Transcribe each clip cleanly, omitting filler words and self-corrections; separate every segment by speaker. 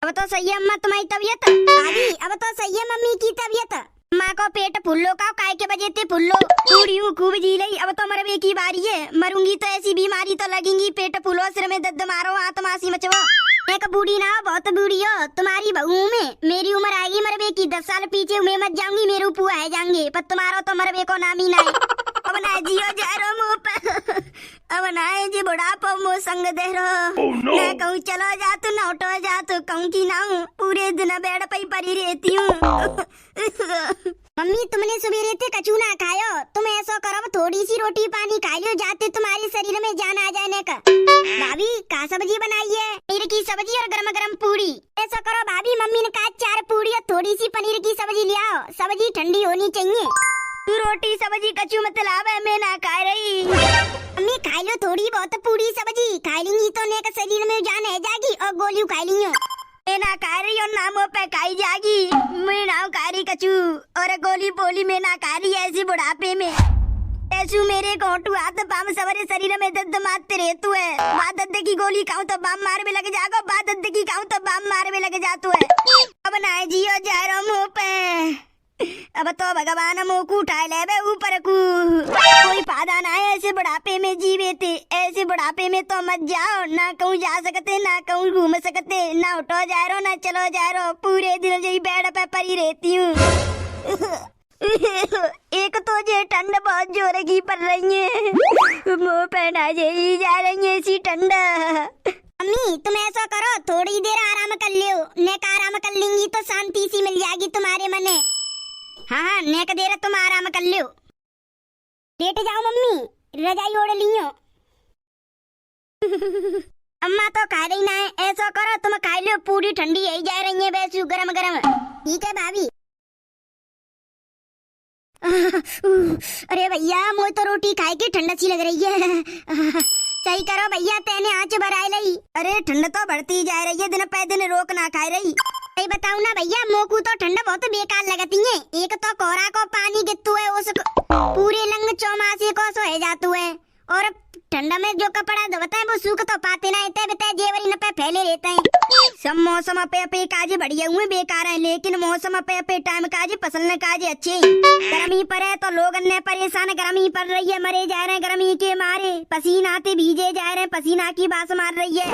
Speaker 1: अब तो सही है अम्मा तुम्हारी तबीयत। भाभी अब तो सही है मम्मी की तबीयत। माँ को पेट फुल्लो का काय के बजे थे फुल्लो पूरी हूँ खूब जी रही। अब तो मरवे की बारी है, मरूंगी तो ऐसी बीमारी तो लगेंगी, पेट फुलो सिर में दर्द मारो आत्मासी मचवा। एक बूढ़ी ना बहुत बूढ़ी हो तुम्हारी बहू में, मेरी उम्र आएगी मरवे की 10 साल पीछे मैं मत जाऊंगी, मेरे पुआ है जाएंगे पर तुम्हारा तो मरवे को नाम ही ना है। अब ना जियो जा रो मुँह पे, अब ना जी बुढ़ापो मुँह संग दे रो। मैं कहूँ चलो जा तू न उठो जा तू कहूँ की ना हूँ, पूरे दिन बेड पे ही पड़ी रहती हूँ। मम्मी तुमने सवेरे से कछु ना खायो, तुम ऐसा करो थोड़ी सी रोटी पानी खा लो, जाते तुम्हारे शरीर में जान आ जाने का। भाभी का सब्जी बनाई है? पनीर की सब्जी और गरम गरम पूरी। ऐसा करो भाभी मम्मी ने कहा 4 पूरी और थोड़ी सी पनीर की सब्जी ले आओ, सब्जी ठंडी होनी चाहिए। तू रोटी सब्जी कछु मतलब है, मैं ना खा रही। मम्मी खा लो थोड़ी बहुत पूरी सब्जी, खा लेंगी तो ने का शरीर में जान है जागी और गोली खा ली मैं ना खा रही और नामों पे खाई जागी, मैं ना खा रही कछु और गोली बोली मैं ना खा रही ऐसी बुढ़ापे में। ऐसू मेरे कोटू हाथ बाम सवरे शरीर में दर्द मारते रहतू है, बात दर्द की गोली खाऊं तो बाम मार में लग जागो, बात दर्द की खाऊं तो बाम मार में लग जातू है। अब ना जियो जा रहा मुँह पे, अब तो भगवान मुँह को उठाए ले बे ऊपर को, कोई फायदा ना है ऐसे बुढ़ापे में जीवे थे। ऐसे बुढ़ापे में तो मत जाओ, ना कहूँ जा सकते ना कहूँ घूम सकते, ना उठो जा रहो ना चलो जा रहो, पूरे दिन यही बेड पे पड़ी रहती हूँ। एक तो ये ठंड बहुत जोर की पड़ रही है, मुँह पे ना यही जा रही है ऐसी ठंड। मम्मी तुम ऐसा करो थोड़ी देर आराम कर लो, नेक आराम कर लेंगी तो शांति सी मिल जाएगी तुम्हारे मने। हाँ नेक देर तुम आराम कर लो, लेट जाओ मम्मी रजाई ओढ़ लियो। अम्मा तो खा रही ना है, ऐसा करो तुम खा लो पूरी ठंडी यही जा रही है वैसे गरम गरम। ठीक है भाभी। अरे भैया मुझे तो रोटी खाए की ठंडा सी लग रही है। सही करो भैया तेने आँच भराए ली। अरे ठंड तो बढ़ती जा रही है, दिन पे दिन रोक ना खाए रही। सही बताऊं ना भैया मोकू तो ठंड बहुत बेकार लगती है, एक तो कोहरा को पानी गिरतू है उस पूरे लंग चौमासे को सोए जातू है, और ठंडा में जो कपड़ा धोता है वो सूख तो पाते ना इतने बिते जेवरी न पे फैले रहते हैं। सब मौसम पे काजे बढ़िया हुए बेकार है, लेकिन मौसम पे टाइम काजे फसल ने काजे अच्छे। गर्मी पर है तो लोग अन्य परेशान, गर्मी पड़ रही है मरे जा रहे हैं गर्मी के मारे, पसीना आते भीजे जा रहे हैं, पसीना की बास मार रही है।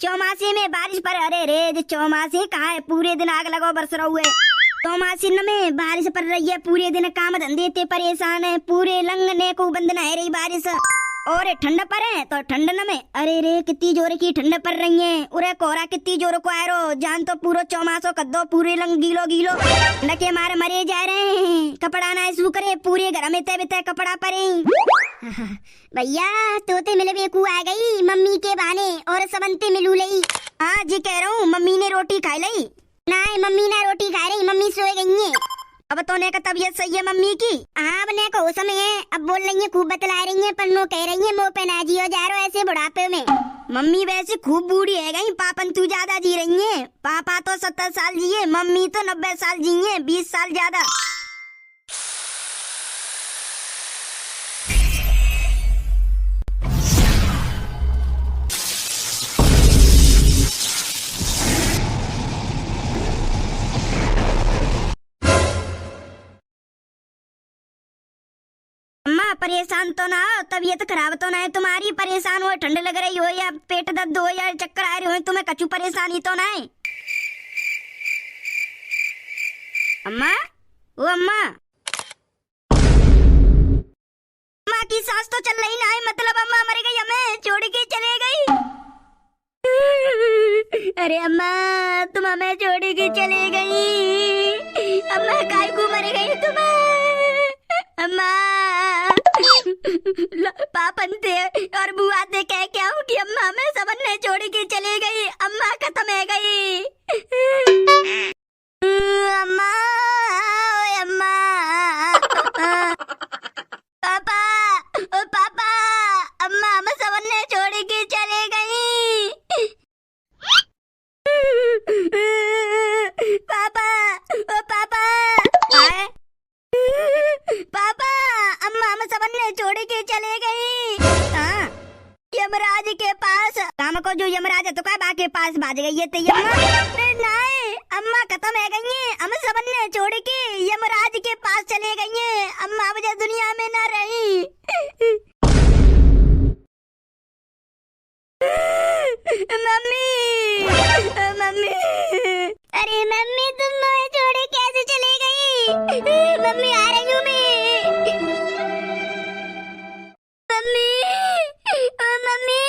Speaker 1: चौमासे में बारिश पर अरे रे चौमासे कहाँ है, पूरे दिन आग लगाओ बरस रहा है। चौमासिन में बारिश पड़ रही है, पूरे दिन काम धंधे ते परेशान है, पूरे लंग ने को बंद न है रही बारिश। और ठंड पर है तो ठंड न में अरे रे कितनी जोर की ठंड पड़ रही है, उरे कोहरा कितनी जोर को आ रो जान तो पूरा चौमासो कद्दो पूरे लंग गीलो गीलो ठंड के मारे मरे जा रहे हैं, कपड़ा ना सूखरे पूरे घर में ते बिते कपड़ा परे। भैया तोते मिले बेकू आ गई मम्मी के बहाने और सबनते मिलू लई। हाँ जी कह रहा हूँ मम्मी ने रोटी खाई ली ना, मम्मी ने रोटी खा रही, मम्मी सोए गई है। अब तो ने का तबीयत सही है मम्मी की? हाँ अब ने को समय है, अब बोल रही है खूब बतला रही है पर नो कह रही है मुँह पे ना जियो जा रहा ऐसे बुढ़ापे में। मम्मी वैसे खूब बूढ़ी है गई, पापन तू ज्यादा जी रही है, पापा तो 70 साल जिए, मम्मी तो 90 साल जी है, 20 साल ज्यादा। परेशान तो ना हो, तबीयत खराब तो ना है तुम्हारी, परेशान हो ठंड लग रही हो या पेट दर्द हो या चक्कर आ रहे हो, तुम्हें कछु परेशानी तो ना है? अम्मा ओ अम्मा, अम्मा की सांस तो चल रही ना है, मतलब अम्मा मर गई, हमें छोड़ के चले गई। अरे अम्मा तुम हमें छोड़ के चले गई, अम्मा काय को मर गई तुम? अम्मा पापन थे और बुआ थे कह क्या हूँ कि अम्मा हमें सबन ने छोड़ के चले गई, अम्मा खत्म है गई। अम्मा ओए अम्मा, पापा ओ पापा, अम्मा हमें सबन ने छोड़ के चले गई। पापा ओ पापा, पापा अम्मा हम सबन ने छोड़ के चले गई। हाँ यमराज के पास काम शाम को जो यमराज तो का बाके पास बाज गई है नहीं अम्मा खत्म है गई है, हम सब ने छोड़ के यमराज के पास चले गई है। अम्मा अब दुनिया में ना रही। मम्मी मम्मी, अरे मम्मी तुम मुझे छोड़ कैसे चले गई? मम्मी आ रही हूँ मैं। मम्मी मम्मी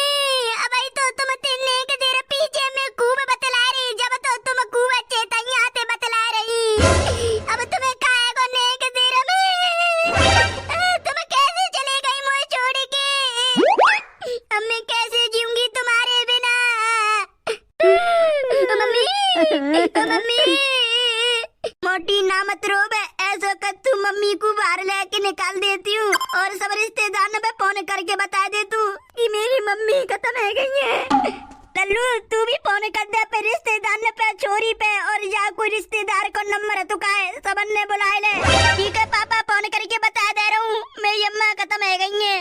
Speaker 1: अब आई तो तुम तेने के तेरे पीछे में खूब बतला रही, जब तो तुम खूब अच्छे तैयार थे बतला रही। अब तुम्हें खाए को नहीं के तेरे में तुम कैसे चले गई मुझे छोड़ के? अब मैं कैसे जीऊंगी तुम्हारे बिना? मम्मी मोटी ना मत रो बे, ऐसा कर तू मम्मी को बाहर लेके निकाल देती हूँ और सब रिश्तेदार ने फोन करके बता दे तू कि मेरी मम्मी खत्म है गई है। लल्लू तू भी फोन कर दे पे रिश्तेदार ने पे छोरी पे, और या कोई रिश्तेदार को नंबर तो का है सबन ने बुलाए ले। ठीक है पापा फोन करके बता दे रहा हूँ मेरी अम्मा खत्म है गई है।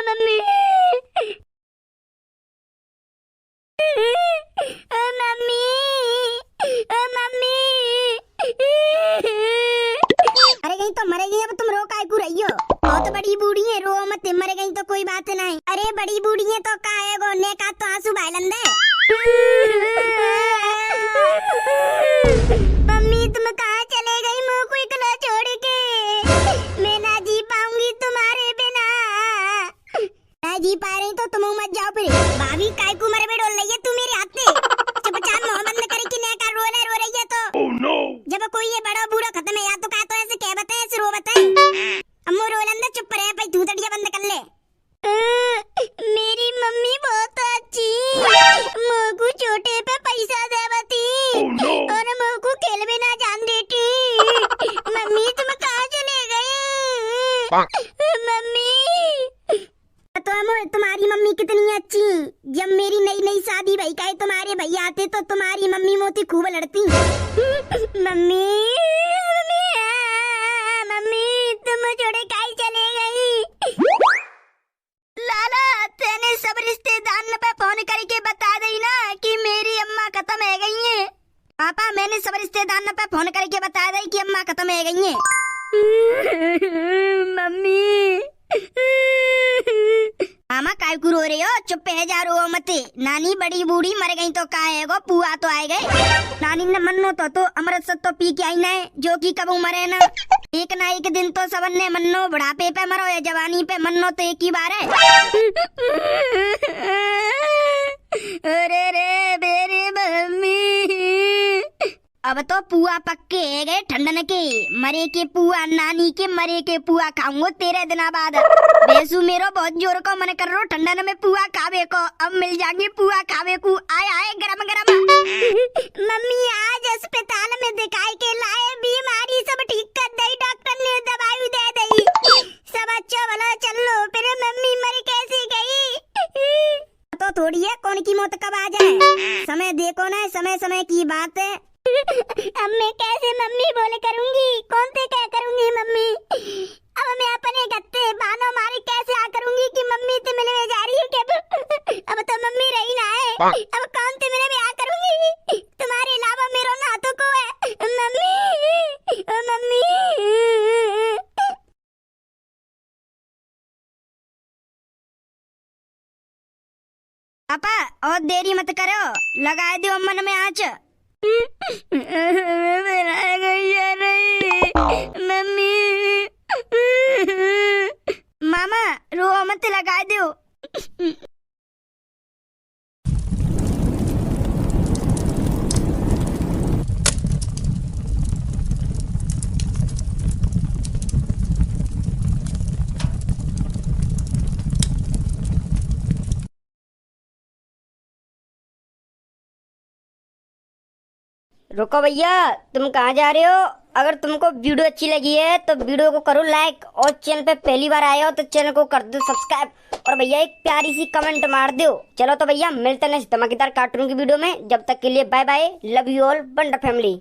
Speaker 1: मम्मी मम्मी मम्मी अरे गई तो मरे गई, अब तुम रो काय को रही हो? बहुत बड़ी बूढ़ी है, रो मत, मरे गई तो कोई बात नहीं। अरे बड़ी बूढ़ी है तो काहे गो ने का तो आंसू भाईलंदे। मम्मी तुम कहाँ चले गई मुझे को इकला छोड़ के? मैं ना जी पाऊंगी तुम्हारे बिना। ना जी पा रही तो तुम मत जाओ फिर। भाभी काय को मरे में डोल रही है तू मेरे हाथ में? चुपचाप मोहम्मद ने करे कि ने का रो रही है तो। oh, no. जब कोई ये बड़ा बूढ़ा खत्म है या तो का तो ऐसे कह बताए ऐसे रो बताए। अम्मू रोलंदे चुप रहे भाई, तू तड़िया बंद कर ले। मेरी मम्मी बहुत अच्छी, मोगू छोटे पे पैसा देवती oh, no. और मोगू खेल में ना जान देती। मम्मी तुम कहाँ चले गए? मम्मी तो तुम्हारी मम्मी कितनी अच्छी, जब मेरी नई नई शादी भई का तुम्हारे भैया आते तो तुम्हारी मम्मी मोती खूब लड़ती। मम्मी मम्मी तुम छोड़े काई चले गई? लाला तेने सब रिश्तेदार पे फोन करके बता दी ना कि मेरी अम्मा खत्म है गई है। पापा मैंने सब रिश्तेदार पे फोन करके बता दी कि अम्मा खत्म है गई है। मम्मी मामा काय को रो रहे हो? चुप है जा, रो मत। नानी बड़ी बूढ़ी मर गई तो का है गो, पुआ तो आए गए। नानी ने मन्नो तो अमृत सत तो पी के आई ना जो कि कब मरे ना। एक ना एक दिन तो सबन ने मन्नो, बुढ़ापे पे मरो या जवानी पे मन्नो तो एक ही बार है। अरे रे मेरी मम्मी अब तो पुआ पक्के है गए ठंडन के, मरे के पुआ नानी के मरे के पुआ खाऊंगो 13 दिन बाद। बेसु मेरो बहुत जोर को मन कर रो ठंडन में पुआ खावे को, अब मिल जाएंगे पुआ खावे को। आए आए गरम गरम। मम्मी आज अस्पताल में दिखाई के लाए, बीमारी सब ठीक कर दई, डॉक्टर ने दवाई दे दई, सब अच्छा भला चल लो। फिर मम्मी मर कैसे गई? तो थोड़ी है कौन की मौत कब आ जाए, समय देखो ना, समय समय की बात है। अब मैं कैसे मम्मी बोले करूंगी, कौन से क्या करूंगी मम्मी? अब मैं अपने गत्ते बानो मारी कैसे आ करूंगी कि मम्मी से मिलने जा रही है क्या? अब तो मम्मी रही ना है, अब कौन से मिलने में आ करूंगी? तुम्हारे अलावा मेरा ना तो को है। मम्मी मम्मी पापा और देरी मत करो, लगा दो मन में आँच। मम्मी मामा रो मत, लगा दो। रुको भैया, तुम कहाँ जा रहे हो? अगर तुमको वीडियो अच्छी लगी है तो वीडियो को करो लाइक, और चैनल पे पहली बार आए हो तो चैनल को कर दो सब्सक्राइब, और भैया एक प्यारी सी कमेंट मार दो। चलो तो भैया मिलते हैं नेक्स्ट धमाकेदार कार्टून की वीडियो में, जब तक के लिए bye bye, love you all, wonder family.